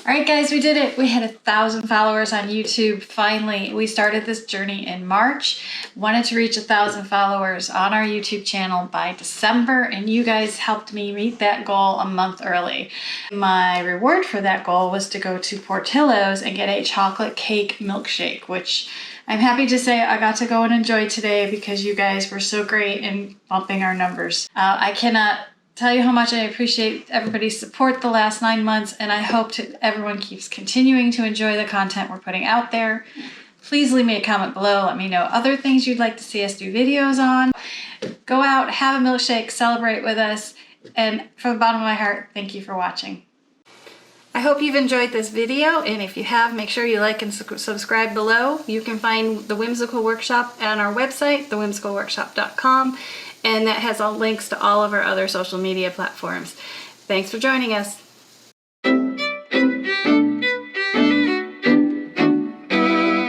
All right, guys, we did it. We had 1,000 followers on YouTube. Finally, we started this journey in March. Wanted to reach 1,000 followers on our YouTube channel by December, and you guys helped me meet that goal a month early. My reward for that goal was to go to Portillo's and get a chocolate cake milkshake, which I'm happy to say I got to go and enjoy today because you guys were so great in bumping our numbers. I cannot tell you how much I appreciate everybody's support the last 9 months, and I hope everyone keeps continuing to enjoy the content we're putting out there. Please leave me a comment below. Let me know other things you'd like to see us do videos on. Go out, have a milkshake, celebrate with us, and from the bottom of my heart, thank you for watching. I hope you've enjoyed this video, and if you have, make sure you like and subscribe below. You can find the Whimsical Workshop on our website, thewhimsicalworkshop.com, and that has all links to all of our other social media platforms. Thanks for joining us.